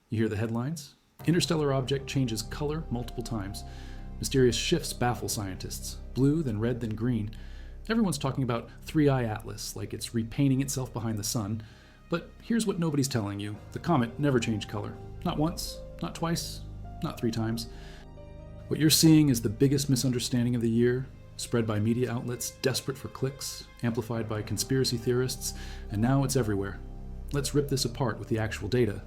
You hear the headlines? Interstellar object changes color multiple times. Mysterious shifts baffle scientists. Blue, then red, then green. Everyone's talking about 3I Atlas, like it's repainting itself behind the sun. But here's what nobody's telling you. The comet never changed color. Not once, not twice, not 3 times. What you're seeing is the biggest misunderstanding of the year, spread by media outlets desperate for clicks, amplified by conspiracy theorists, and now it's everywhere. Let's rip this apart with the actual data.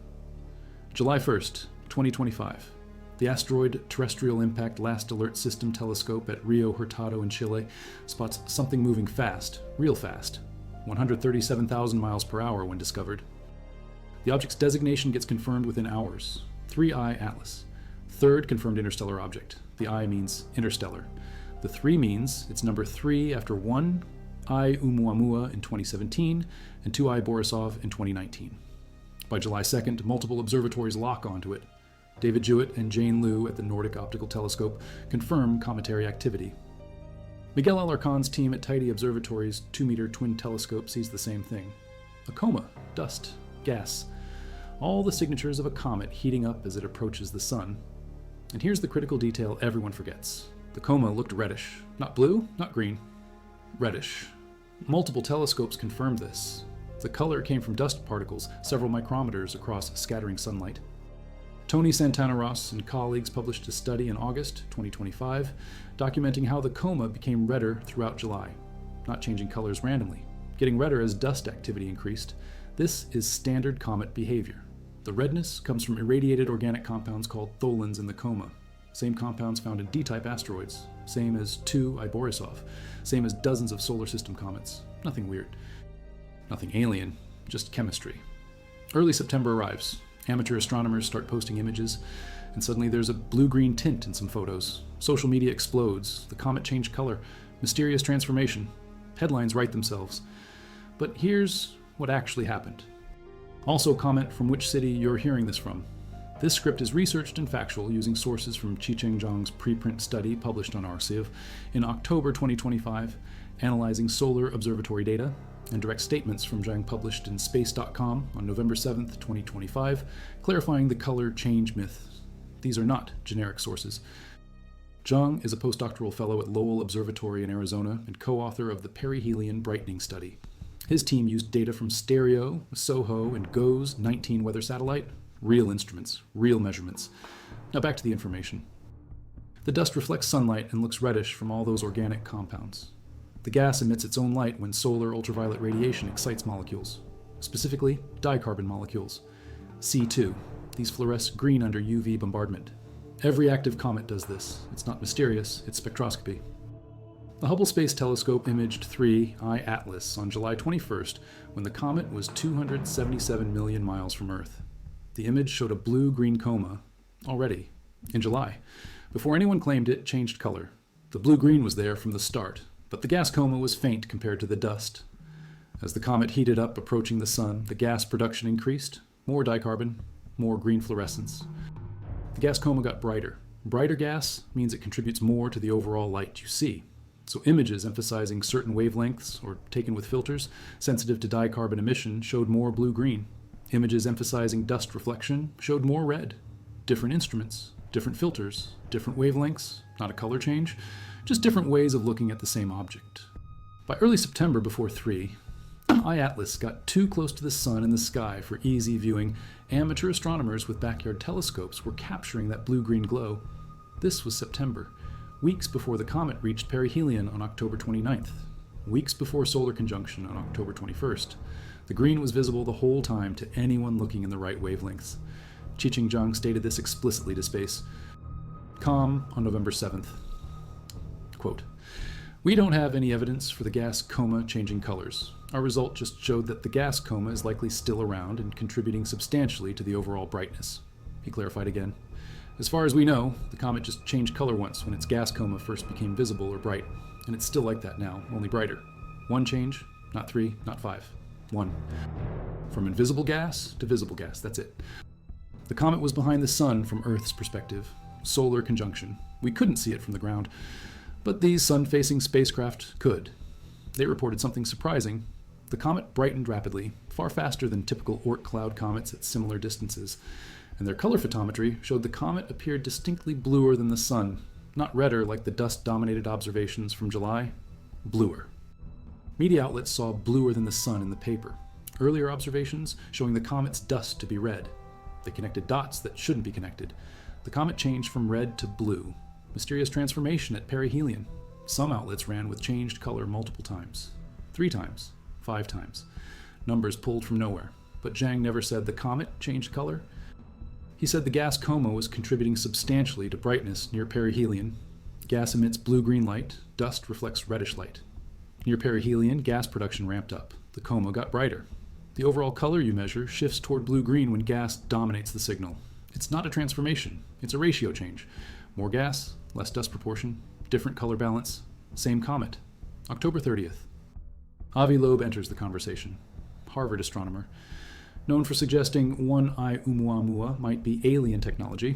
July 1st, 2025. The Asteroid Terrestrial Impact Last Alert System telescope at Rio Hurtado in Chile spots something moving fast, real fast, 137,000 miles per hour when discovered. The object's designation gets confirmed within hours. 3I Atlas. Third confirmed interstellar object. The I means interstellar. The 3 means it's number 3 after 1, I Oumuamua in 2017, and 2I Borisov in 2019. By July 2nd, multiple observatories lock onto it. David Jewett and Jane Liu at the Nordic Optical Telescope confirm cometary activity. Miguel Alarcon's team at Tahiti Observatory's 2-meter twin telescope sees the same thing. A coma, dust, gas. All the signatures of a comet heating up as it approaches the sun. And here's the critical detail everyone forgets. The coma looked reddish. Not blue, not green. Reddish. Multiple telescopes confirmed this. The color came from dust particles several micrometers across scattering sunlight. Tony Santana-Ross and colleagues published a study in August 2025 documenting how the coma became redder throughout July, not changing colors randomly, getting redder as dust activity increased. This is standard comet behavior. The redness comes from irradiated organic compounds called tholins in the coma, same compounds found in D-type asteroids, same as 2I Borisov, same as dozens of solar system comets. Nothing weird, nothing alien, just chemistry. Early September arrives. Amateur astronomers start posting images, and suddenly there's a blue-green tint in some photos. Social media explodes. The comet changed color. Mysterious transformation. Headlines write themselves. But here's what actually happened. Also comment from which city you're hearing this from. This script is researched and factual using sources from Chi-Cheng Zhang's preprint study published on RCIV in October 2025, analyzing solar observatory data, and direct statements from Zhang published in Space.com on November 7th, 2025, clarifying the color change myth. These are not generic sources. Zhang is a postdoctoral fellow at Lowell Observatory in Arizona and co-author of the perihelion brightening study. His team used data from Stereo, SOHO, and GOES 19 weather satellite, real instruments, real measurements. Now back to the information. The dust reflects sunlight and looks reddish from all those organic compounds. The gas emits its own light when solar ultraviolet radiation excites molecules, specifically dicarbon molecules. C2. These fluoresce green under UV bombardment. Every active comet does this. It's not mysterious, it's spectroscopy. The Hubble Space Telescope imaged 3I Atlas on July 21st when the comet was 277 million miles from Earth. The image showed a blue-green coma already, in July, before anyone claimed it changed color. The blue-green was there from the start, but the gas coma was faint compared to the dust. As the comet heated up approaching the sun, the gas production increased, more dicarbon, more green fluorescence. The gas coma got brighter. Brighter gas means it contributes more to the overall light you see. So images emphasizing certain wavelengths, or taken with filters, sensitive to dicarbon emission, showed more blue-green. Images emphasizing dust reflection showed more red. Different instruments, different filters, different wavelengths, not a color change, just different ways of looking at the same object. By early September before 3, I Atlas got too close to the sun in the sky for easy viewing. Amateur astronomers with backyard telescopes were capturing that blue-green glow. This was September, weeks before the comet reached perihelion on October 29th, weeks before solar conjunction on October 21st. The green was visible the whole time to anyone looking in the right wavelengths. Chi-Cheng Zhang stated this explicitly to Space. Com on November 7th. Quote, "We don't have any evidence for the gas coma changing colors. Our result just showed that the gas coma is likely still around and contributing substantially to the overall brightness." He clarified again. "As far as we know, the comet just changed color once when its gas coma first became visible or bright, and it's still like that now, only brighter. One change, not 3, not 5. 1. From invisible gas to visible gas, that's it. The comet was behind the sun from Earth's perspective, solar conjunction. We couldn't see it from the ground, but these sun-facing spacecraft could. They reported something surprising. The comet brightened rapidly, far faster than typical Oort cloud comets at similar distances. and their color photometry showed the comet appeared distinctly bluer than the sun, not redder like the dust-dominated observations from July, bluer. Media outlets saw bluer than the sun in the paper. Earlier observations showing the comet's dust to be red. They connected dots that shouldn't be connected. The comet changed from red to blue. Mysterious transformation at perihelion. Some outlets ran with changed color multiple times. 3 times. 5 times. Numbers pulled from nowhere. But Zhang never said the comet changed color. He said the gas coma was contributing substantially to brightness near perihelion. Gas emits blue-green light. Dust reflects reddish light. Near perihelion, gas production ramped up. The coma got brighter. The overall color you measure shifts toward blue-green when gas dominates the signal. It's not a transformation. It's a ratio change. More gas, less dust proportion, different color balance, same comet. October 30th. Avi Loeb enters the conversation. Harvard astronomer. Known for suggesting One-Eye Oumuamua might be alien technology.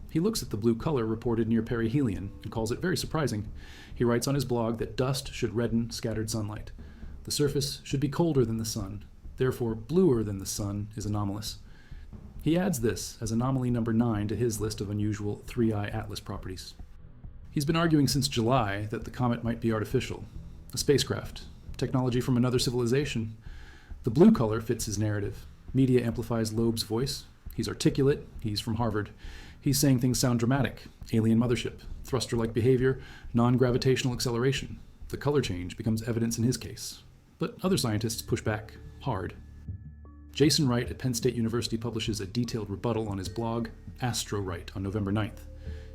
He looks at the blue color reported near perihelion and calls it very surprising. He writes on his blog that dust should redden scattered sunlight. The surface should be colder than the sun. Therefore, bluer than the sun is anomalous. He adds this as anomaly number 9 to his list of unusual 3-eye atlas properties. He's been arguing since July that the comet might be artificial, a spacecraft, technology from another civilization. The blue color fits his narrative. Media amplifies Loeb's voice. He's articulate. He's from Harvard. He's saying things sound dramatic. Alien mothership, thruster-like behavior, non-gravitational acceleration. The color change becomes evidence in his case. But other scientists push back hard. Jason Wright at Penn State University publishes a detailed rebuttal on his blog, Astro Wright, on November 9th.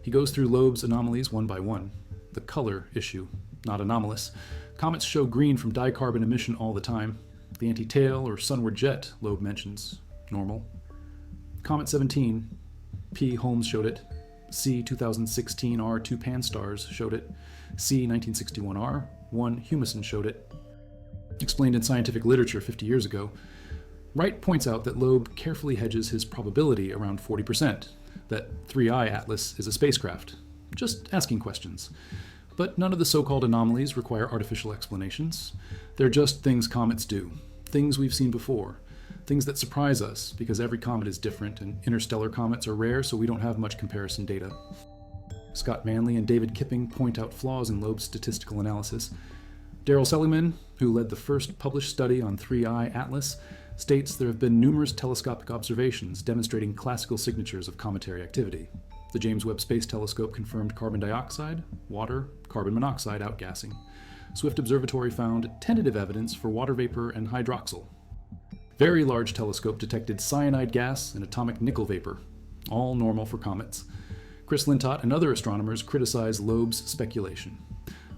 He goes through Loeb's anomalies one by one. The color issue, not anomalous. Comets show green from dicarbon emission all the time. The anti-tail or sunward jet, Loeb mentions, normal. Comet 17, P. Holmes showed it. C. 2016 R. 2 Pan-STARRS showed it. C. 1961 R. 1 Humason showed it. Explained in scientific literature 50 years ago, Wright points out that Loeb carefully hedges his probability around 40%, that 3-eye atlas is a spacecraft. Just asking questions. But none of the so-called anomalies require artificial explanations. They're just things comets do, things we've seen before, things that surprise us because every comet is different and interstellar comets are rare, so we don't have much comparison data. Scott Manley and David Kipping point out flaws in Loeb's statistical analysis. Daryl Seligman, who led the first published study on 3-eye atlas, states there have been numerous telescopic observations demonstrating classical signatures of cometary activity. The James Webb Space Telescope confirmed carbon dioxide, water, carbon monoxide outgassing. Swift Observatory found tentative evidence for water vapor and hydroxyl. Very Large Telescope detected cyanide gas and atomic nickel vapor, all normal for comets. Chris Lintott and other astronomers criticize Loeb's speculation.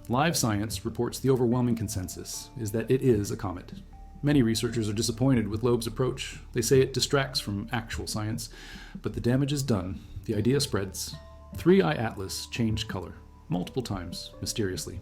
Live Science reports the overwhelming consensus is that it is a comet. Many researchers are disappointed with Loeb's approach. They say it distracts from actual science, but the damage is done. The idea spreads. 3-eye atlas changed color, multiple times, mysteriously.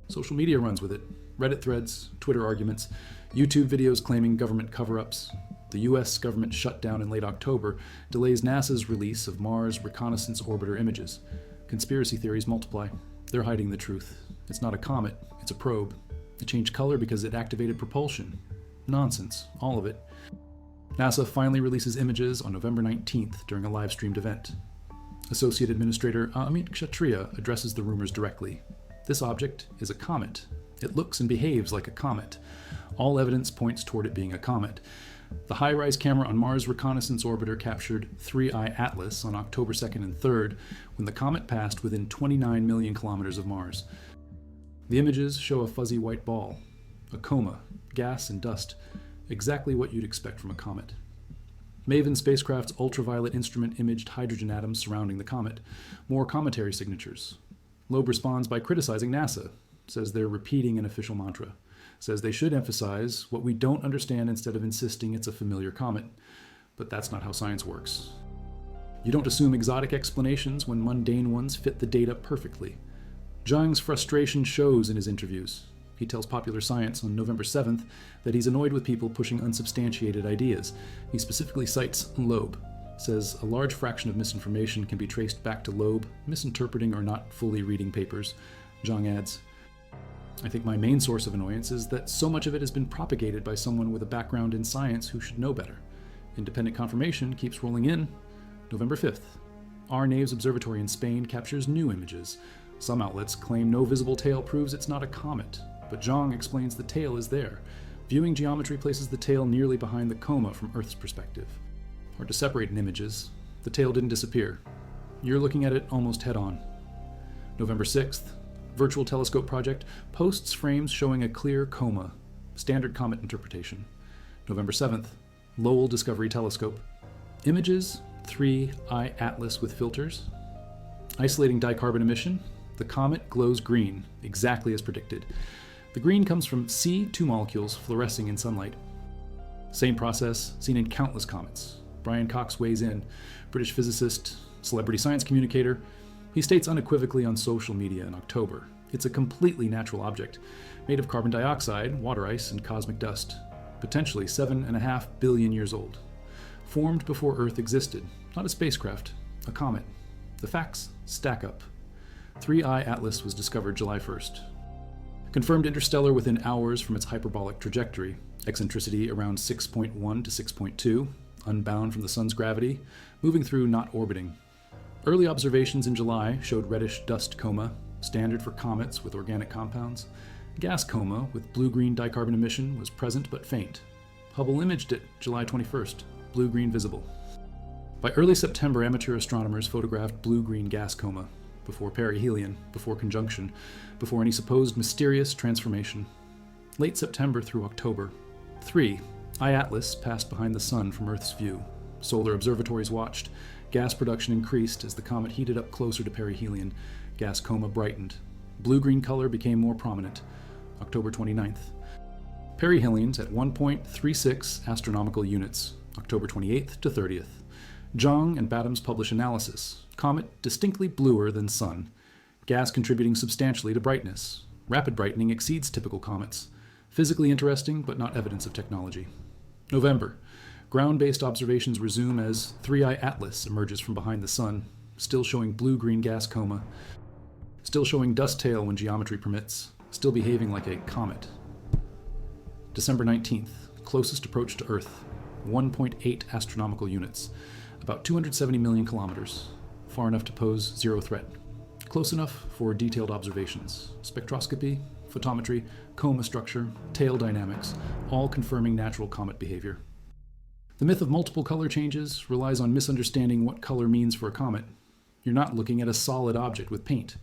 Social media runs with it. Reddit threads, Twitter arguments, YouTube videos claiming government cover-ups. The US government shutdown in late October delays NASA's release of Mars Reconnaissance Orbiter images. Conspiracy theories multiply. They're hiding the truth. It's not a comet, it's a probe. It changed color because it activated propulsion. Nonsense, all of it. NASA finally releases images on November 19th during a live-streamed event. Associate Administrator Amit Kshatriya addresses the rumors directly. This object is a comet. It looks and behaves like a comet. All evidence points toward it being a comet. The high-rise camera on Mars Reconnaissance Orbiter captured 3-eye atlas on October 2nd and 3rd when the comet passed within 29 million kilometers of Mars. The images show a fuzzy white ball, a coma, gas and dust, exactly what you'd expect from a comet. MAVEN spacecraft's ultraviolet instrument imaged hydrogen atoms surrounding the comet, more cometary signatures. Loeb responds by criticizing NASA, says they're repeating an official mantra, says they should emphasize what we don't understand instead of insisting it's a familiar comet. But that's not how science works. You don't assume exotic explanations when mundane ones fit the data perfectly. Zhang's frustration shows in his interviews. He tells Popular Science on November 7th that he's annoyed with people pushing unsubstantiated ideas. He specifically cites Loeb, says a large fraction of misinformation can be traced back to Loeb, misinterpreting or not fully reading papers. Zhang adds, I think my main source of annoyance is that so much of it has been propagated by someone with a background in science who should know better. Independent confirmation keeps rolling in. November 5th. Our Naves Observatory in Spain captures new images. Some outlets claim no visible tail proves it's not a comet, but Zhang explains the tail is there. Viewing geometry places the tail nearly behind the coma from Earth's perspective. Hard to separate in images. The tail didn't disappear. You're looking at it almost head-on. November 6th. Virtual Telescope Project posts frames showing a clear coma. Standard comet interpretation. November 7th. Lowell Discovery Telescope. Images, 3I Atlas with filters. Isolating dicarbon emission. The comet glows green, exactly as predicted. The green comes from C2 molecules fluorescing in sunlight. Same process seen in countless comets. Brian Cox weighs in, British physicist, celebrity science communicator. He states unequivocally on social media in October, it's a completely natural object, made of carbon dioxide, water ice, and cosmic dust, potentially 7.5 billion years old. Formed before Earth existed, not a spacecraft, a comet. The facts stack up. 3I Atlas was discovered July 1st. Confirmed interstellar within hours from its hyperbolic trajectory, eccentricity around 6.1 to 6.2, unbound from the sun's gravity, moving through, not orbiting. Early observations in July showed reddish dust coma, standard for comets with organic compounds. Gas coma with blue-green dicarbon emission was present but faint. Hubble imaged it July 21st, blue-green visible. By early September, amateur astronomers photographed blue-green gas coma, before perihelion, before conjunction, before any supposed mysterious transformation. Late September through October. 3. I Atlas passed behind the sun from Earth's view. Solar observatories watched. Gas production increased as the comet heated up closer to perihelion. Gas coma brightened. Blue-green color became more prominent. October 29th. Perihelions at 1.36 astronomical units. October 28th to 30th. Zhang and Badams publish analysis. Comet distinctly bluer than sun. Gas contributing substantially to brightness. Rapid brightening exceeds typical comets. Physically interesting, but not evidence of technology. November. Ground-based observations resume as 3I Atlas emerges from behind the sun, still showing blue-green gas coma, still showing dust tail when geometry permits, still behaving like a comet. December 19th. Closest approach to Earth. 1.8 astronomical units. About 270 million kilometers. Far enough to pose zero threat. Close enough for detailed observations. Spectroscopy, photometry, coma structure, tail dynamics, all confirming natural comet behavior. The myth of multiple color changes relies on misunderstanding what color means for a comet. You're not looking at a solid object with paint.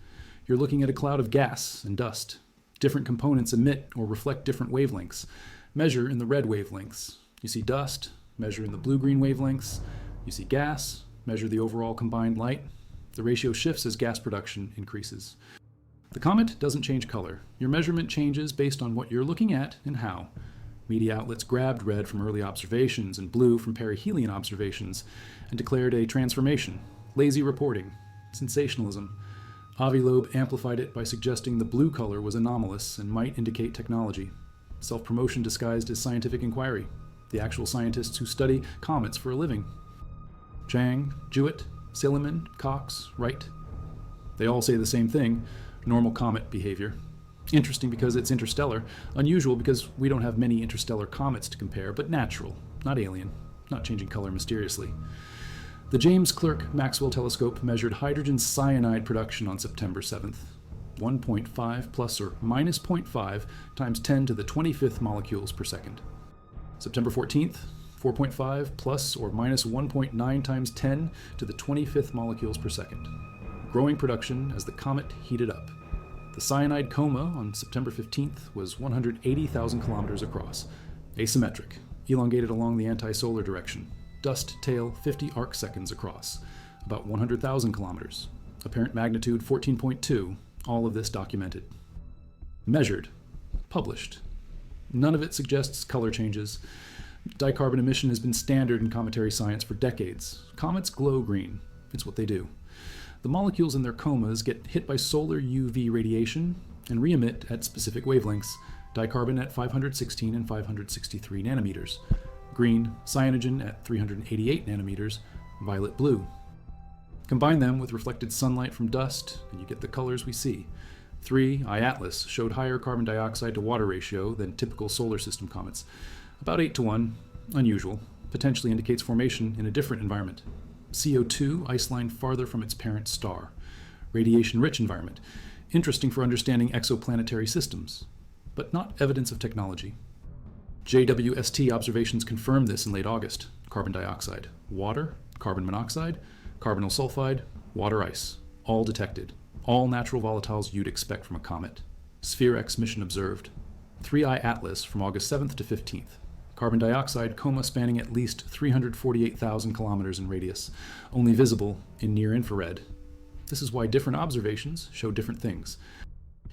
You're looking at a cloud of gas and dust. Different components emit or reflect different wavelengths. Measure in the red wavelengths. You see dust, measure in the blue-green wavelengths. You see gas, measure the overall combined light. The ratio shifts as gas production increases. The comet doesn't change color. Your measurement changes based on what you're looking at and how. Media outlets grabbed red from early observations and blue from perihelion observations and declared a transformation. Lazy reporting. Sensationalism. Avi Loeb amplified it by suggesting the blue color was anomalous and might indicate technology. Self-promotion disguised as scientific inquiry. The actual scientists who study comets for a living. Chang, Jewett, Silliman, Cox, Wright. They all say the same thing, normal comet behavior. Interesting because it's interstellar, unusual because we don't have many interstellar comets to compare, but natural, not alien, not changing color mysteriously. The James Clerk Maxwell Telescope measured hydrogen cyanide production on September 7th. 1.5 plus or minus 0.5 times 10 to the 25th molecules per second. September 14th, 4.5 plus or minus 1.9 times 10 to the 25th molecules per second. Growing production as the comet heated up. The cyanide coma on September 15th was 180,000 kilometers across. Asymmetric, elongated along the anti-solar direction. Dust tail 50 arc seconds across, about 100,000 kilometers. Apparent magnitude 14.2, all of this documented. Measured, published. None of it suggests color changes. Dicarbon emission has been standard in cometary science for decades. Comets glow green. It's what they do. The molecules in their comas get hit by solar UV radiation and re-emit at specific wavelengths, dicarbon at 516 and 563 nanometers, green, cyanogen at 388 nanometers, violet blue. Combine them with reflected sunlight from dust, and you get the colors we see. 3I Atlas showed higher carbon dioxide to water ratio than typical solar system comets, about 8 to 1, unusual. potentially indicates formation in a different environment. CO2, ice line farther from its parent star. Radiation-rich environment, interesting for understanding exoplanetary systems, but not evidence of technology. JWST observations confirmed this in late August. Carbon dioxide, water, carbon monoxide, carbonyl sulfide, water ice, all detected. All natural volatiles you'd expect from a comet. Sphere X mission observed. 3I Atlas from August 7th to 15th. Carbon dioxide coma spanning at least 348,000 kilometers in radius, only visible in near infrared. This is why different observations show different things.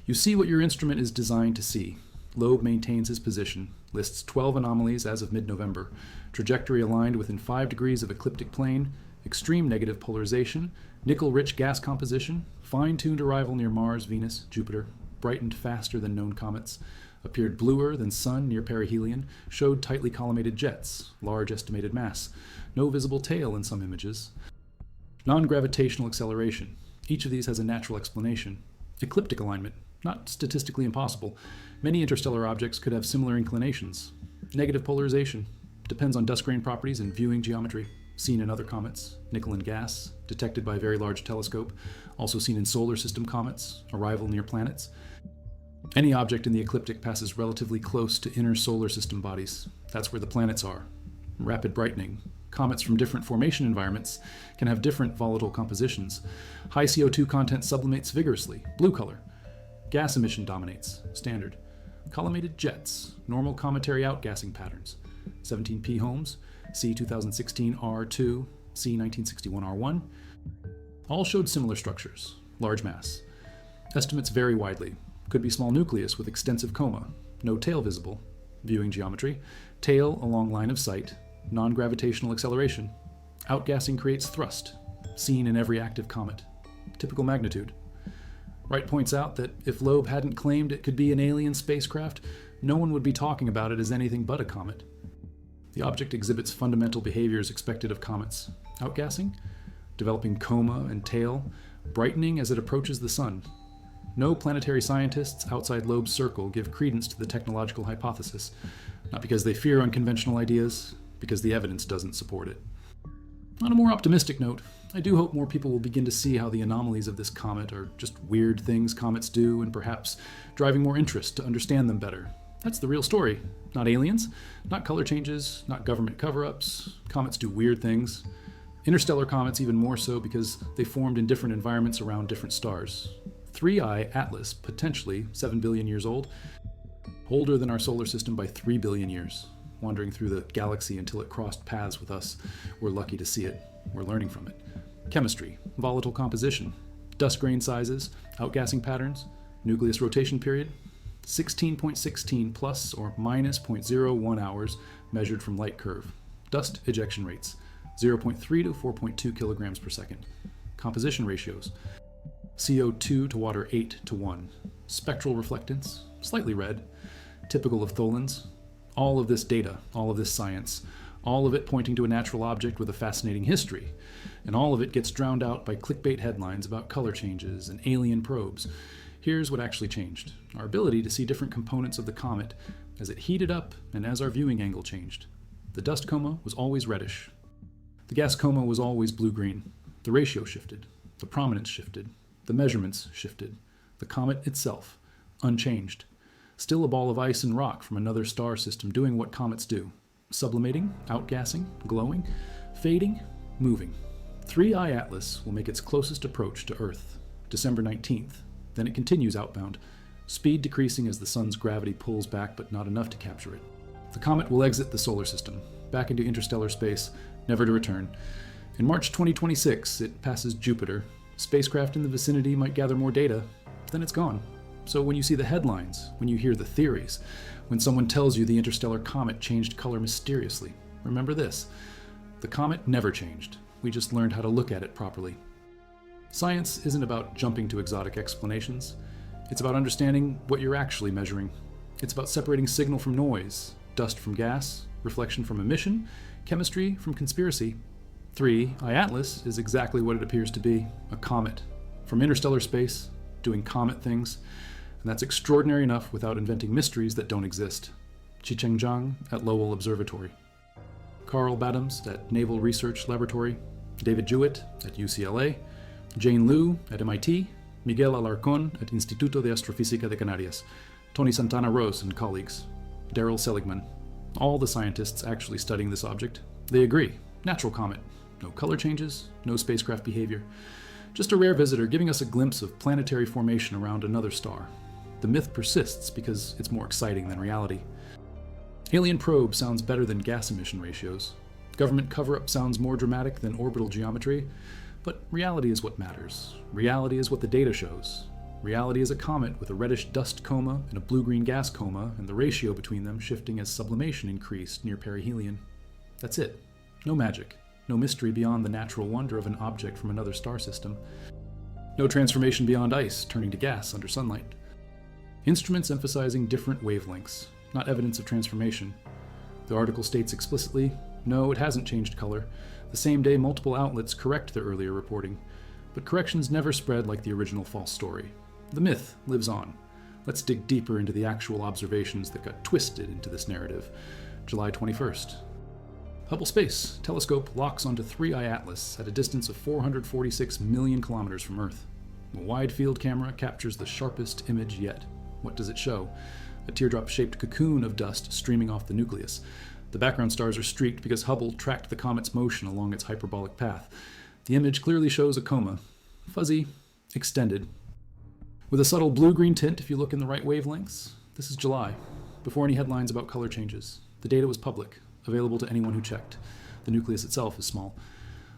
You see what your instrument is designed to see. Loeb maintains his position, lists 12 anomalies as of mid-November, trajectory aligned within 5 degrees of ecliptic plane, extreme negative polarization, nickel-rich gas composition, fine-tuned arrival near Mars, Venus, Jupiter, brightened faster than known comets, appeared bluer than Sun near perihelion, showed tightly collimated jets, large estimated mass, no visible tail in some images. Non-gravitational acceleration. Each of these has a natural explanation. Ecliptic alignment. Not statistically impossible. Many interstellar objects could have similar inclinations. Negative polarization. Depends on dust grain properties and viewing geometry. Seen in other comets. Nickel and gas. Detected by a very large telescope. Also seen in solar system comets. Arrival near planets. Any object in the ecliptic passes relatively close to inner solar system bodies. That's where the planets are. Rapid brightening. Comets from different formation environments can have different volatile compositions. High CO2 content sublimates vigorously. Blue color. Gas emission dominates. Standard. Collimated jets. Normal cometary outgassing patterns. 17P Holmes. C 2016 R2. C 1961 R1. All showed similar structures. Large mass. Estimates vary widely. Could be small nucleus with extensive coma. No tail visible. Viewing geometry. Tail along line of sight. Non-gravitational acceleration. Outgassing creates thrust. Seen in every active comet. Typical magnitude. Wright points out that if Loeb hadn't claimed it could be an alien spacecraft, no one would be talking about it as anything but a comet. The object exhibits fundamental behaviors expected of comets. Outgassing, developing coma and tail, brightening as it approaches the sun. No planetary scientists outside Loeb's circle give credence to the technological hypothesis, not because they fear unconventional ideas, because the evidence doesn't support it. On a more optimistic note, I do hope more people will begin to see how the anomalies of this comet are just weird things comets do, and perhaps driving more interest to understand them better. That's the real story. Not aliens, not color changes, not government cover-ups. Comets do weird things. Interstellar comets even more so because they formed in different environments around different stars. 3I Atlas, potentially 7 billion years old, older than our solar system by 3 billion years. Wandering through the galaxy until it crossed paths with us. We're lucky to see it. We're learning from it. Chemistry, volatile composition, dust grain sizes, outgassing patterns, nucleus rotation period, 16.16 plus or minus 0.01 hours measured from light curve. Dust ejection rates, 0.3 to 4.2 kilograms per second. Composition ratios, CO2 to water 8 to 1. Spectral reflectance, slightly red, typical of tholins. All of this data, all of this science, all of it pointing to a natural object with a fascinating history, and all of it gets drowned out by clickbait headlines about color changes and alien probes. Here's what actually changed: our ability to see different components of the comet as it heated up and as our viewing angle changed. The dust coma was always reddish. The gas coma was always blue-green. The ratio shifted. The prominence shifted. The measurements shifted. The comet itself, unchanged. Still a ball of ice and rock from another star system doing what comets do. Sublimating, outgassing, glowing, fading, moving. 3I Atlas will make its closest approach to Earth, December 19th. Then it continues outbound, speed decreasing as the sun's gravity pulls back but not enough to capture it. The comet will exit the solar system, back into interstellar space, never to return. In March 2026, it passes Jupiter. Spacecraft in the vicinity might gather more data, then it's gone. So when you see the headlines, when you hear the theories, when someone tells you the interstellar comet changed color mysteriously, remember this: the comet never changed. We just learned how to look at it properly. Science isn't about jumping to exotic explanations. It's about understanding what you're actually measuring. It's about separating signal from noise, dust from gas, reflection from emission, chemistry from conspiracy. 3I Atlas is exactly what it appears to be: a comet from interstellar space, doing comet things. And that's extraordinary enough without inventing mysteries that don't exist. Chicheng Zhang at Lowell Observatory. Carl Badams at Naval Research Laboratory, David Jewett at UCLA, Jane Liu at MIT, Miguel Alarcón at Instituto de Astrofísica de Canarias, Tony Santana Rose and colleagues, Daryl Seligman. All the scientists actually studying this object, they agree. Natural comet. No color changes, no spacecraft behavior. Just a rare visitor giving us a glimpse of planetary formation around another star. The myth persists because it's more exciting than reality. Alien probe sounds better than gas emission ratios. Government cover-up sounds more dramatic than orbital geometry. But reality is what matters. Reality is what the data shows. Reality is a comet with a reddish dust coma and a blue-green gas coma, and the ratio between them shifting as sublimation increased near perihelion. That's it. No magic. No mystery beyond the natural wonder of an object from another star system. No transformation beyond ice turning to gas under sunlight. Instruments emphasizing different wavelengths, not evidence of transformation. The article states explicitly, no, it hasn't changed color. The same day multiple outlets correct their earlier reporting. But corrections never spread like the original false story. The myth lives on. Let's dig deeper into the actual observations that got twisted into this narrative. July 21st. Hubble Space Telescope locks onto 3I Atlas at a distance of 446 million kilometers from Earth. A wide-field camera captures the sharpest image yet. What does it show? A teardrop-shaped cocoon of dust streaming off the nucleus. The background stars are streaked because Hubble tracked the comet's motion along its hyperbolic path. The image clearly shows a coma. Fuzzy, extended. With a subtle blue-green tint if you look in the right wavelengths. This is July, before any headlines about color changes. The data was public, available to anyone who checked. The nucleus itself is small.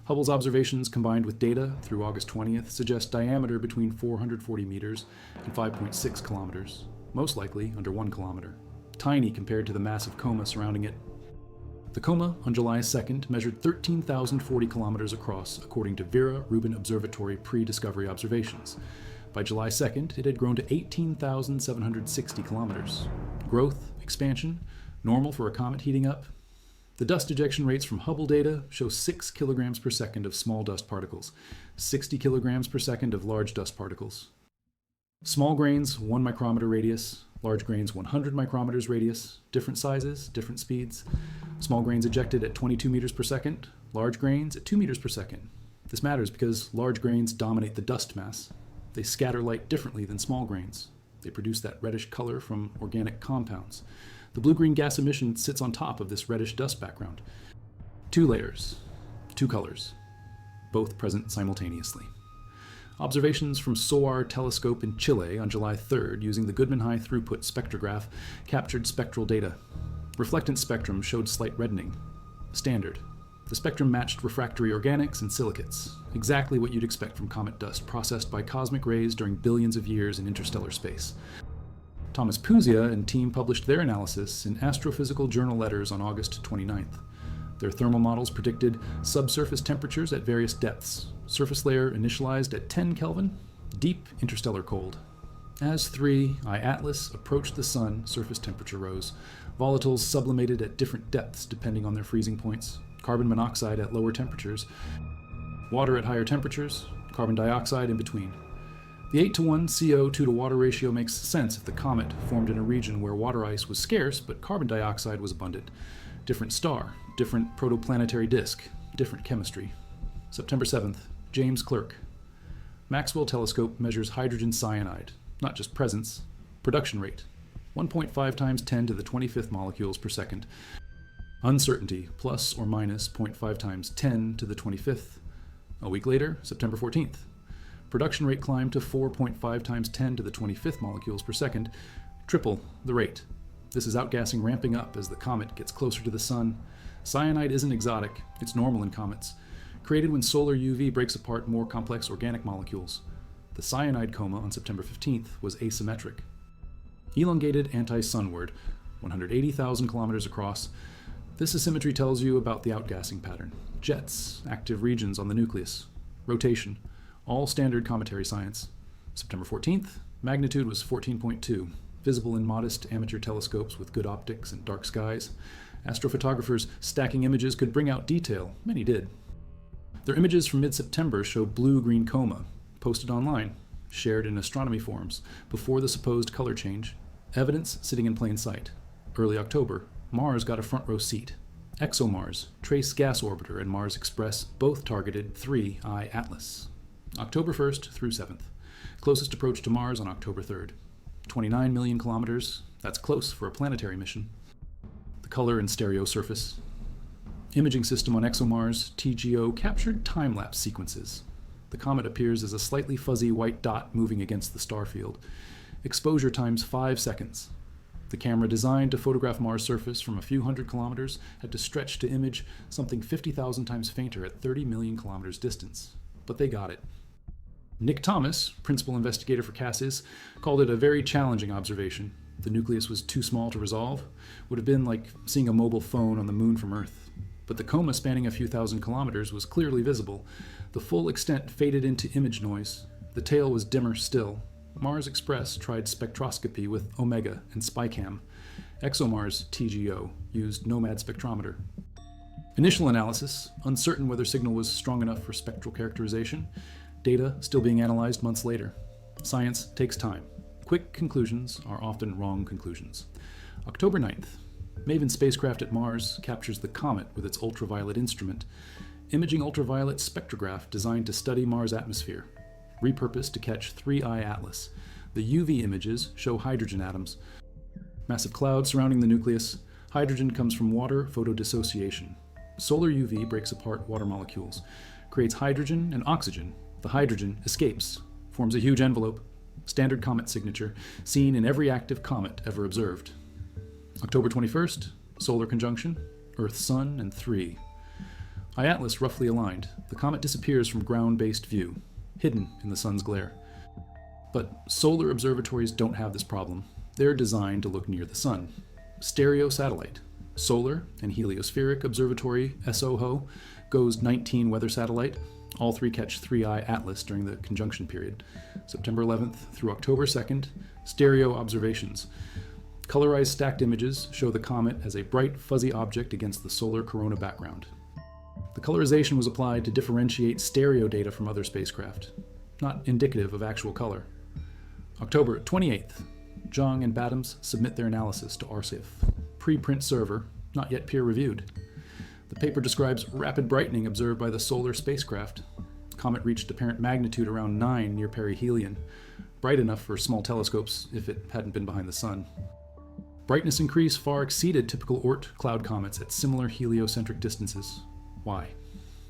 Hubble's observations combined with data through August 20th suggest diameter between 440 meters and 5.6 kilometers, most likely under 1 kilometer. Tiny compared to the massive coma surrounding it. The coma on July 2nd measured 13,040 kilometers across, according to Vera Rubin Observatory pre-discovery observations. By July 2nd, it had grown to 18,760 kilometers. Growth, expansion, normal for a comet heating up. The dust ejection rates from Hubble data show 6 kilograms per second of small dust particles, 60 kilograms per second of large dust particles. Small grains, 1 micrometer radius, large grains, 100 micrometers radius, different sizes, different speeds. Small grains ejected at 22 meters per second, large grains at 2 meters per second. This matters because large grains dominate the dust mass. They scatter light differently than small grains. They produce that reddish color from organic compounds. The blue-green gas emission sits on top of this reddish dust background. 2 layers, 2 colors, both present simultaneously. Observations from SOAR telescope in Chile on July 3rd using the Goodman High Throughput spectrograph captured spectral data. Reflectance spectrum showed slight reddening. Standard. The spectrum matched refractory organics and silicates, exactly what you'd expect from comet dust processed by cosmic rays during billions of years in interstellar space. Thomas Puzia and team published their analysis in Astrophysical Journal Letters on August 29th. Their thermal models predicted subsurface temperatures at various depths, surface layer initialized at 10 Kelvin, deep interstellar cold. As 3I Atlas approached the sun, surface temperature rose. Volatiles sublimated at different depths depending on their freezing points. Carbon monoxide at lower temperatures, water at higher temperatures, carbon dioxide in between. The 8-to-1 CO2 to water ratio makes sense if the comet formed in a region where water ice was scarce but carbon dioxide was abundant. Different star, different protoplanetary disk, different chemistry. September 7th, James Clerk. Maxwell telescope measures hydrogen cyanide, not just presence, production rate, 1.5 times 10 to the 25th molecules per second. Uncertainty, plus or minus 0.5 times 10 to the 25th. A week later, September 14th. Production rate climbed to 4.5 times 10 to the 25th molecules per second, triple the rate. This is outgassing ramping up as the comet gets closer to the sun. Cyanide isn't exotic, it's normal in comets, created when solar UV breaks apart more complex organic molecules. The cyanide coma on September 15th was asymmetric. Elongated anti-sunward, 180,000 kilometers across. This asymmetry tells you about the outgassing pattern. Jets, active regions on the nucleus, rotation, all standard cometary science. September 14th, magnitude was 14.2, visible in modest amateur telescopes with good optics and dark skies. Astrophotographers stacking images could bring out detail, many did. Their images from mid-September show blue-green coma, posted online, shared in astronomy forums, before the supposed color change. Evidence sitting in plain sight. Early October, Mars got a front row seat. ExoMars, Trace Gas Orbiter, and Mars Express both targeted 3I Atlas. October 1st through 7th. Closest approach to Mars on October 3rd. 29 million kilometers, that's close for a planetary mission. The color and stereo surface. Imaging system on ExoMars, TGO, captured time-lapse sequences. The comet appears as a slightly fuzzy white dot moving against the star field. Exposure times 5 seconds. The camera designed to photograph Mars' surface from a few hundred kilometers had to stretch to image something 50,000 times fainter at 30 million kilometers distance. But they got it. Nick Thomas, principal investigator for CASIS, called it a very challenging observation. The nucleus was too small to resolve. Would have been like seeing a mobile phone on the moon from Earth. But the coma spanning a few thousand kilometers was clearly visible. The full extent faded into image noise. The tail was dimmer still. Mars Express tried spectroscopy with Omega and SpyCam. ExoMars TGO used Nomad spectrometer. Initial analysis, uncertain whether signal was strong enough for spectral characterization. Data still being analyzed months later. Science takes time. Quick conclusions are often wrong conclusions. October 9th. Maven spacecraft at Mars captures the comet with its ultraviolet instrument. Imaging ultraviolet spectrograph designed to study Mars' atmosphere. Repurposed to catch 3I Atlas. The UV images show hydrogen atoms. Massive cloud surrounding the nucleus. Hydrogen comes from water photodissociation. Solar UV breaks apart water molecules, creates hydrogen and oxygen. The hydrogen escapes, forms a huge envelope. Standard comet signature, seen in every active comet ever observed. October 21st, solar conjunction, Earth, Sun, and 3. I Atlas roughly aligned. The comet disappears from ground-based view, hidden in the sun's glare. But solar observatories don't have this problem. They're designed to look near the sun. Stereo satellite. Solar and heliospheric observatory SOHO, GOES 19 weather satellite. All three catch 3I Atlas during the conjunction period. September 11th through October 2nd, stereo observations. Colorized stacked images show the comet as a bright, fuzzy object against the solar corona background. The colorization was applied to differentiate stereo data from other spacecraft, not indicative of actual color. October 28th, Zhang and Badams submit their analysis to RCIF. Preprint server, not yet peer-reviewed. The paper describes rapid brightening observed by the solar spacecraft. The comet reached apparent magnitude around 9 near perihelion, bright enough for small telescopes if it hadn't been behind the sun. Brightness increase far exceeded typical Oort cloud comets at similar heliocentric distances. Why?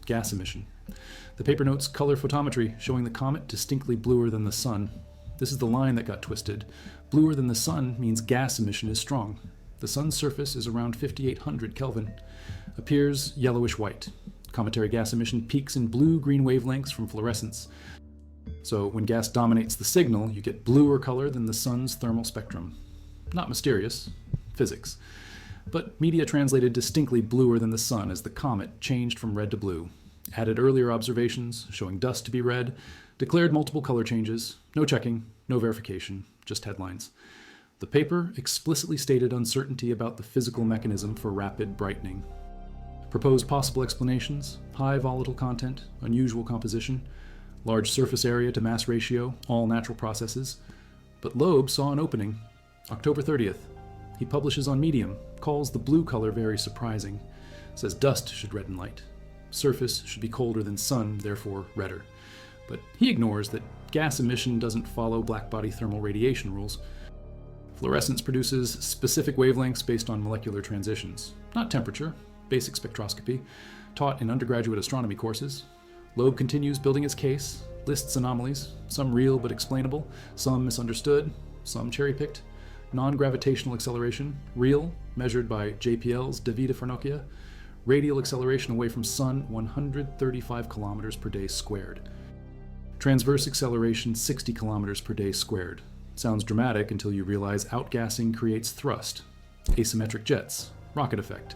Gas emission. The paper notes color photometry showing the comet distinctly bluer than the sun. This is the line that got twisted. Bluer than the sun means gas emission is strong. The sun's surface is around 5800 Kelvin. Appears yellowish white. Cometary gas emission peaks in blue-green wavelengths from fluorescence. So when gas dominates the signal, you get bluer color than the sun's thermal spectrum. Not mysterious. Physics. But media translated distinctly bluer than the sun as the comet changed from red to blue. Added earlier observations showing dust to be red. Declared multiple color changes. No checking, no verification, just headlines. The paper explicitly stated uncertainty about the physical mechanism for rapid brightening. Proposed possible explanations: high volatile content, unusual composition, large surface area to mass ratio, all natural processes. But Loeb saw an opening. October 30th. He publishes on Medium, calls the blue color very surprising, says dust should redden light. Surface should be colder than sun, therefore redder. But he ignores that gas emission doesn't follow blackbody thermal radiation rules. Fluorescence produces specific wavelengths based on molecular transitions, not temperature, basic spectroscopy, taught in undergraduate astronomy courses. Loeb continues building his case, lists anomalies, some real but explainable, some misunderstood, some cherry-picked. Non-gravitational acceleration, real, measured by JPL's Davide Farnokia. Radial acceleration away from sun, 135 kilometers per day squared. Transverse acceleration, 60 kilometers per day squared. Sounds dramatic until you realize outgassing creates thrust. Asymmetric jets, rocket effect.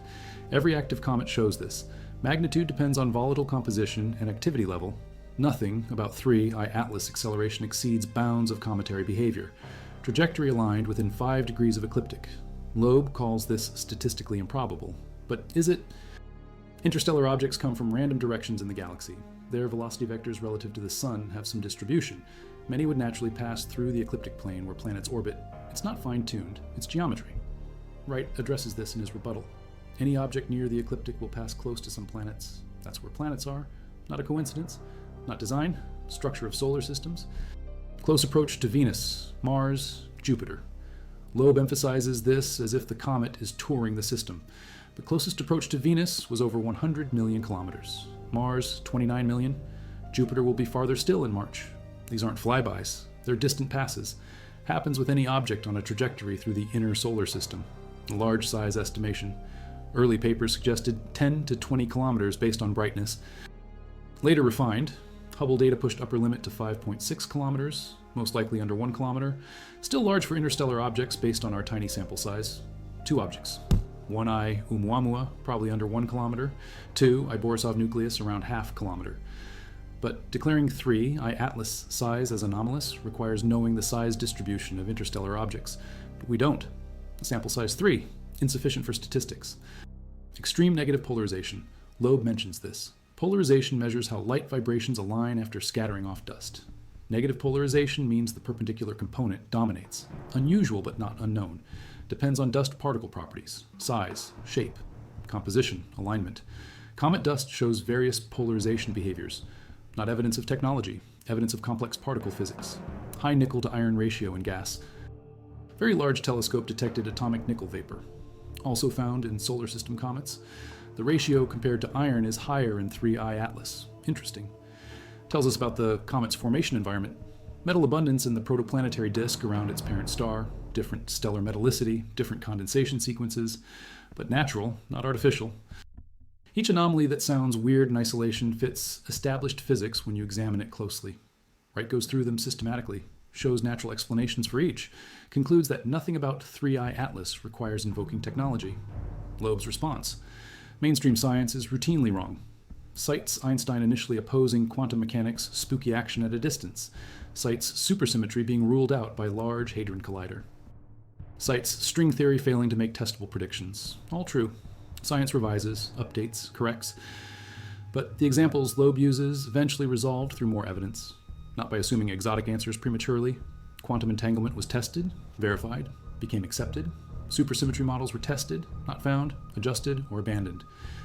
Every active comet shows this. Magnitude depends on volatile composition and activity level. Nothing about 3I Atlas acceleration exceeds bounds of cometary behavior. Trajectory aligned within 5 degrees of ecliptic. Loeb calls this statistically improbable. But is it? Interstellar objects come from random directions in the galaxy. Their velocity vectors relative to the sun have some distribution. Many would naturally pass through the ecliptic plane where planets orbit. It's not fine-tuned, it's geometry. Wright addresses this in his rebuttal. Any object near the ecliptic will pass close to some planets. That's where planets are. Not a coincidence. Not design. Structure of solar systems. Close approach to Venus, Mars, Jupiter. Loeb emphasizes this as if the comet is touring the system. The closest approach to Venus was over 100 million kilometers. Mars, 29 million. Jupiter will be farther still in March. These aren't flybys. They're distant passes. Happens with any object on a trajectory through the inner solar system. A large size estimation. Early papers suggested 10 to 20 kilometers based on brightness. Later refined, Hubble data pushed upper limit to 5.6 kilometers, most likely under 1 kilometer. Still large for interstellar objects based on our tiny sample size. 2 objects. 1I Oumuamua, probably under 1 kilometer. 2 I Borisov nucleus, around half kilometer. But declaring 3 I Atlas size as anomalous requires knowing the size distribution of interstellar objects. But we don't. Sample size 3, insufficient for statistics. Extreme negative polarization. Loeb mentions this. Polarization measures how light vibrations align after scattering off dust. Negative polarization means the perpendicular component dominates. Unusual but not unknown. Depends on dust particle properties, size, shape, composition, alignment. Comet dust shows various polarization behaviors. Not evidence of technology, evidence of complex particle physics. High nickel to iron ratio in gas. Very large telescope detected atomic nickel vapor. Also found in solar system comets. The ratio compared to iron is higher in 3I Atlas. Interesting. Tells us about the comet's formation environment. Metal abundance in the protoplanetary disk around its parent star, different stellar metallicity, different condensation sequences, but natural, not artificial. Each anomaly that sounds weird in isolation fits established physics when you examine it closely. Wright goes through them systematically, shows natural explanations for each, concludes that nothing about 3I Atlas requires invoking technology. Loeb's response. Mainstream science is routinely wrong. Cites Einstein initially opposing quantum mechanics' spooky action at a distance. Cites supersymmetry being ruled out by Large Hadron Collider. Cites string theory failing to make testable predictions. All true. Science revises, updates, corrects. But the examples Loeb uses eventually resolved through more evidence. Not by assuming exotic answers prematurely. Quantum entanglement was tested, verified, became accepted. Supersymmetry models were tested, not found, adjusted, or abandoned.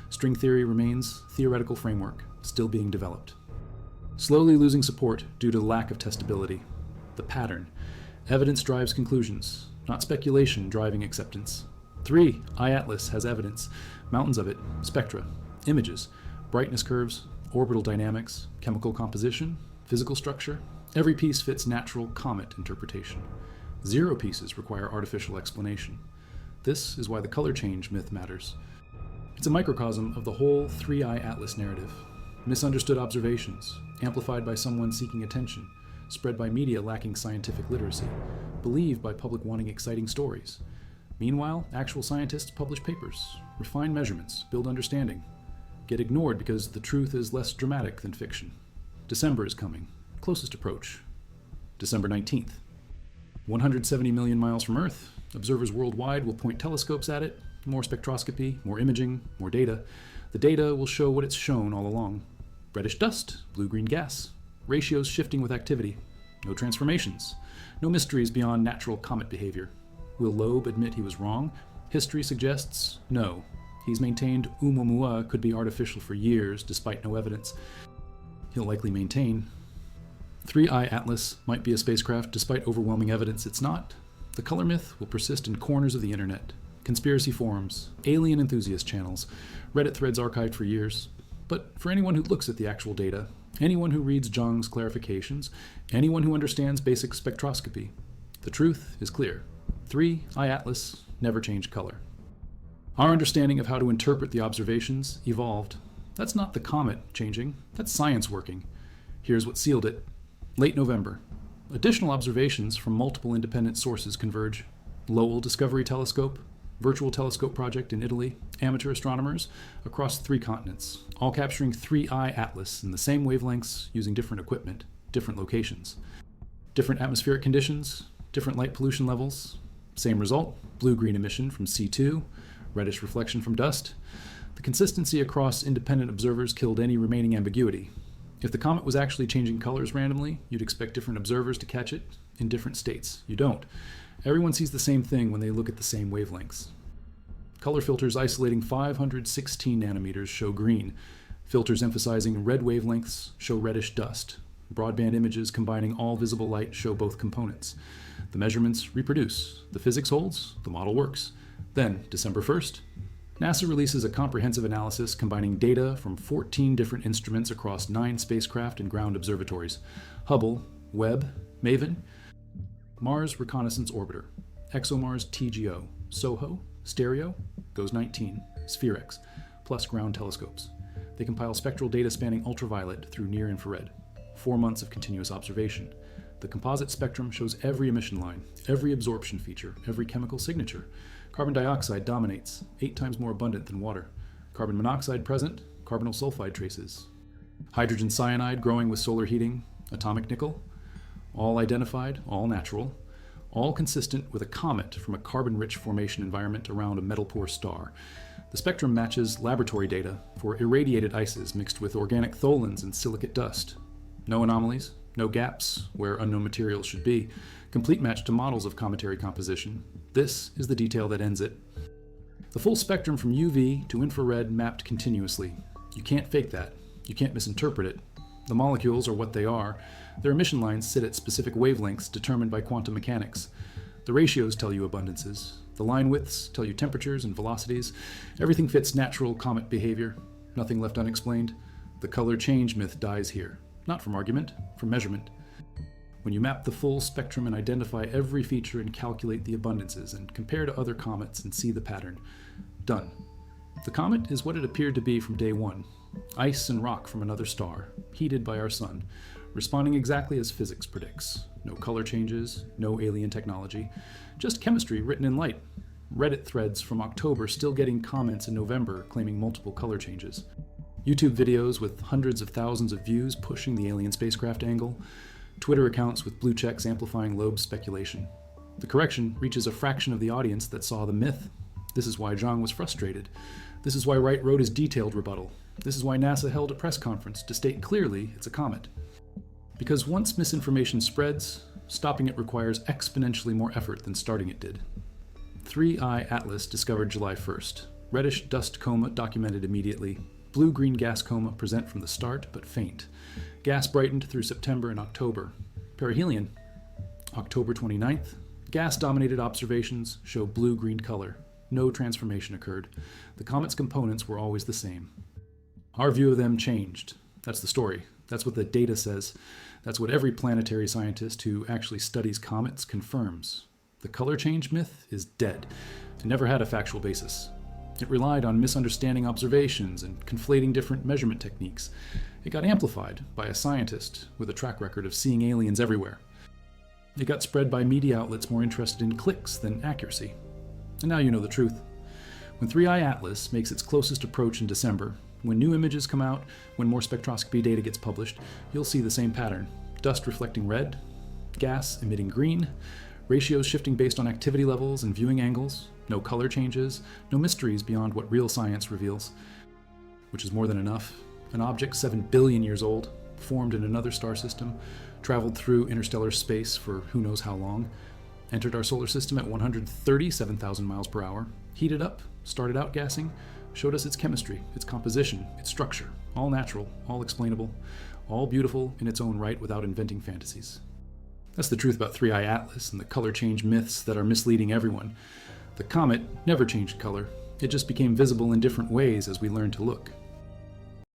String theory remains theoretical framework, still being developed. Slowly losing support due to the lack of testability. The pattern. Evidence drives conclusions, not speculation driving acceptance. 3. I-Atlas has evidence, mountains of it, spectra, images, brightness curves, orbital dynamics, chemical composition, physical structure. Every piece fits natural comet interpretation. 0 pieces require artificial explanation. This is why the color change myth matters. It's a microcosm of the whole 3I Atlas narrative. Misunderstood observations, amplified by someone seeking attention, spread by media lacking scientific literacy, believed by public wanting exciting stories. Meanwhile, actual scientists publish papers, refine measurements, build understanding, get ignored because the truth is less dramatic than fiction. December is coming. Closest approach. December 19th. 170 million miles from Earth, observers worldwide will point telescopes at it. More spectroscopy, more imaging, more data. The data will show what it's shown all along. Reddish dust, blue-green gas. Ratios shifting with activity. No transformations. No mysteries beyond natural comet behavior. Will Loeb admit he was wrong? History suggests no. He's maintained Oumuamua could be artificial for years, despite no evidence. He'll likely maintain 3I Atlas might be a spacecraft despite overwhelming evidence it's not. The color myth will persist in corners of the internet. Conspiracy forums, alien enthusiast channels, Reddit threads archived for years. But for anyone who looks at the actual data, anyone who reads Zhang's clarifications, anyone who understands basic spectroscopy, the truth is clear. 3I Atlas never changed color. Our understanding of how to interpret the observations evolved. That's not the comet changing, that's science working. Here's what sealed it. Late November. Additional observations from multiple independent sources converge. Lowell Discovery Telescope, Virtual Telescope Project in Italy, amateur astronomers across 3 continents, all capturing 3I Atlas in the same wavelengths using different equipment, different locations. Different atmospheric conditions, different light pollution levels. Same result, blue-green emission from C2, reddish reflection from dust. The consistency across independent observers killed any remaining ambiguity. If the comet was actually changing colors randomly, you'd expect different observers to catch it in different states. You don't. Everyone sees the same thing when they look at the same wavelengths. Color filters isolating 516 nanometers show green. Filters emphasizing red wavelengths show reddish dust. Broadband images combining all visible light show both components. The measurements reproduce. The physics holds. The model works. Then, December 1st, NASA releases a comprehensive analysis combining data from 14 different instruments across 9 spacecraft and ground observatories: Hubble, Webb, MAVEN, Mars Reconnaissance Orbiter, ExoMars TGO, SOHO, Stereo, GOES 19, SphereX, plus ground telescopes. They compile spectral data spanning ultraviolet through near-infrared. 4 months of continuous observation. The composite spectrum shows every emission line, every absorption feature, every chemical signature. Carbon dioxide dominates, 8 times more abundant than water. Carbon monoxide present, carbonyl sulfide traces. Hydrogen cyanide growing with solar heating, atomic nickel. All identified, all natural, all consistent with a comet from a carbon-rich formation environment around a metal-poor star. The spectrum matches laboratory data for irradiated ices mixed with organic tholins and silicate dust. No anomalies, no gaps where unknown materials should be. Complete match to models of cometary composition. This is the detail that ends it. The full spectrum from UV to infrared mapped continuously. You can't fake that. You can't misinterpret it. The molecules are what they are. Their emission lines sit at specific wavelengths determined by quantum mechanics. The ratios tell you abundances. The line widths tell you temperatures and velocities. Everything fits natural comet behavior. Nothing left unexplained. The color change myth dies here. Not from argument, from measurement. When you map the full spectrum and identify every feature and calculate the abundances and compare to other comets and see the pattern. Done. The comet is what it appeared to be from day one. Ice and rock from another star, heated by our sun, responding exactly as physics predicts. No color changes, no alien technology, just chemistry written in light. Reddit threads from October still getting comments in November claiming multiple color changes. YouTube videos with hundreds of thousands of views pushing the alien spacecraft angle. Twitter accounts with blue checks amplifying Loeb's speculation. The correction reaches a fraction of the audience that saw the myth. This is why Zhang was frustrated. This is why Wright wrote his detailed rebuttal. This is why NASA held a press conference to state clearly it's a comet. Because once misinformation spreads, stopping it requires exponentially more effort than starting it did. 3I Atlas discovered July 1st. Reddish dust coma documented immediately. Blue-green gas coma present from the start, but faint. Gas brightened through September and October. Perihelion, October 29th. Gas-dominated observations show blue-green color. No transformation occurred. The comet's components were always the same. Our view of them changed. That's the story. That's what the data says. That's what every planetary scientist who actually studies comets confirms. The color change myth is dead. It never had a factual basis. It relied on misunderstanding observations and conflating different measurement techniques. It got amplified by a scientist with a track record of seeing aliens everywhere. It got spread by media outlets more interested in clicks than accuracy. And now you know the truth. When 3I Atlas makes its closest approach in December, when new images come out, when more spectroscopy data gets published, you'll see the same pattern. Dust reflecting red, gas emitting green, ratios shifting based on activity levels and viewing angles, no color changes, no mysteries beyond what real science reveals. Which is more than enough. An object 7 billion years old, formed in another star system, traveled through interstellar space for who knows how long, entered our solar system at 137,000 miles per hour, heated up, started out gassing, showed us its chemistry, its composition, its structure, all natural, all explainable, all beautiful in its own right without inventing fantasies. That's the truth about 3I Atlas and the color change myths that are misleading everyone. The comet never changed color. It just became visible in different ways as we learned to look.